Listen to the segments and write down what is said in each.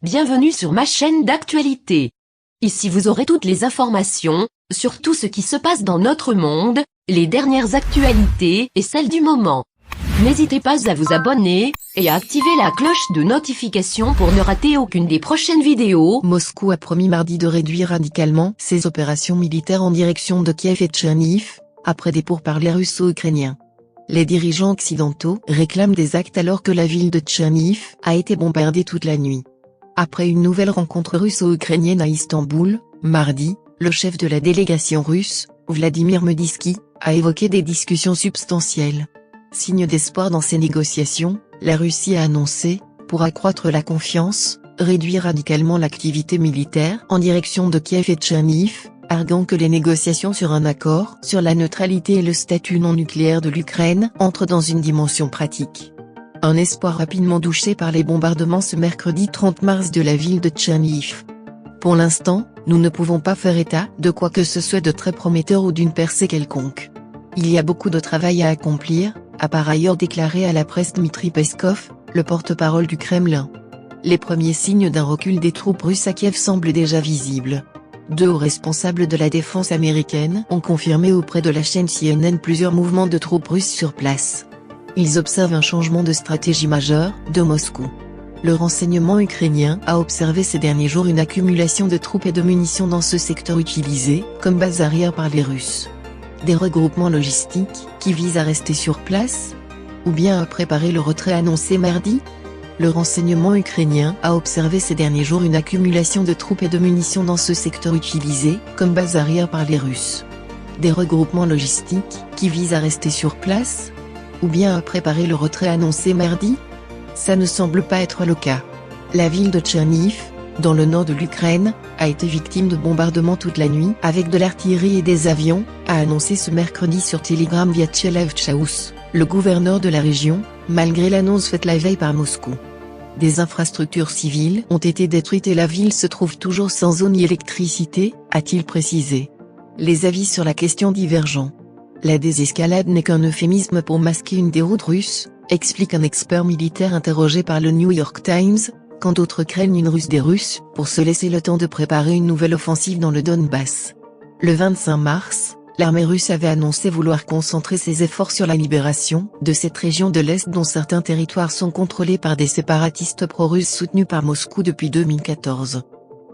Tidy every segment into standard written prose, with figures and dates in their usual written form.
Bienvenue sur ma chaîne d'actualité. Ici vous aurez toutes les informations, sur tout ce qui se passe dans notre monde, les dernières actualités et celles du moment. N'hésitez pas à vous abonner, et à activer la cloche de notification pour ne rater aucune des prochaines vidéos. Moscou a promis mardi de réduire radicalement ses opérations militaires en direction de Kiev et Tcherniv, après des pourparlers russo-ukrainiens. Les dirigeants occidentaux réclament des actes alors que la ville de Tcherniv a été bombardée toute la nuit. Après une nouvelle rencontre russo-ukrainienne à Istanbul, mardi, le chef de la délégation russe, Vladimir Medinsky, a évoqué des discussions substantielles. Signe d'espoir dans ces négociations, la Russie a annoncé, pour accroître la confiance, réduire radicalement l'activité militaire en direction de Kiev et Tcherniv, arguant que les négociations sur un accord sur la neutralité et le statut non nucléaire de l'Ukraine entrent dans une dimension pratique. Un espoir rapidement douché par les bombardements ce mercredi 30 mars de la ville de Tcherniv. Pour l'instant, nous ne pouvons pas faire état de quoi que ce soit de très prometteur ou d'une percée quelconque. Il y a beaucoup de travail à accomplir, a par ailleurs déclaré à la presse Dmitry Peskov, le porte-parole du Kremlin. Les premiers signes d'un recul des troupes russes à Kiev semblent déjà visibles. Deux hauts responsables de la défense américaine ont confirmé auprès de la chaîne CNN plusieurs mouvements de troupes russes sur place. Ils observent un changement de stratégie majeur de Moscou. Le renseignement ukrainien a observé ces derniers jours une accumulation de troupes et de munitions dans ce secteur utilisé comme base arrière par les Russes. Des regroupements logistiques qui visent à rester sur place, ou bien à préparer le retrait annoncé mardi. Le renseignement ukrainien a observé ces derniers jours une accumulation de troupes et de munitions dans ce secteur utilisé comme base arrière par les Russes. Des regroupements logistiques qui visent à rester sur place, ou bien à préparer le retrait annoncé mardi? Ça ne semble pas être le cas. La ville de Tcherniv, dans le nord de l'Ukraine, a été victime de bombardements toute la nuit avec de l'artillerie et des avions, a annoncé ce mercredi sur Telegram Vyacheslav Chaous, le gouverneur de la région, malgré l'annonce faite la veille par Moscou. Des infrastructures civiles ont été détruites et la ville se trouve toujours sans eau ni électricité, a-t-il précisé. Les avis sur la question divergent. La désescalade n'est qu'un euphémisme pour masquer une déroute russe, explique un expert militaire interrogé par le New York Times, quand d'autres craignent une ruse des Russes pour se laisser le temps de préparer une nouvelle offensive dans le Donbass. Le 25 mars, l'armée russe avait annoncé vouloir concentrer ses efforts sur la libération de cette région de l'Est dont certains territoires sont contrôlés par des séparatistes pro-russes soutenus par Moscou depuis 2014.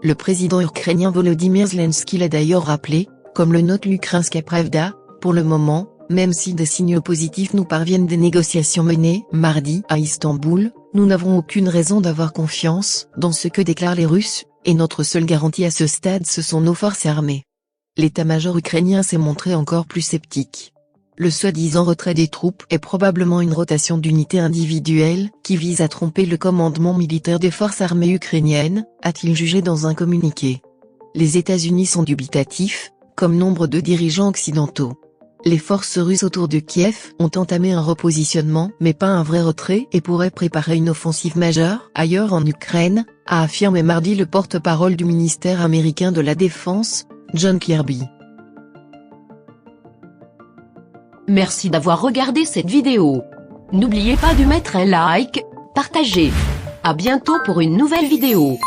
Le président ukrainien Volodymyr Zelensky l'a d'ailleurs rappelé, comme le note l'Ukrainska Pravda. Pour le moment, même si des signaux positifs nous parviennent des négociations menées mardi à Istanbul, nous n'avons aucune raison d'avoir confiance dans ce que déclarent les Russes, et notre seule garantie à ce stade ce sont nos forces armées. L'état-major ukrainien s'est montré encore plus sceptique. Le soi-disant retrait des troupes est probablement une rotation d'unités individuelles qui vise à tromper le commandement militaire des forces armées ukrainiennes, a-t-il jugé dans un communiqué. Les États-Unis sont dubitatifs, comme nombre de dirigeants occidentaux. Les forces russes autour de Kiev ont entamé un repositionnement mais pas un vrai retrait et pourraient préparer une offensive majeure ailleurs en Ukraine, a affirmé mardi le porte-parole du ministère américain de la Défense, John Kirby. Merci d'avoir regardé cette vidéo. N'oubliez pas de mettre un like, partager. À bientôt pour une nouvelle vidéo.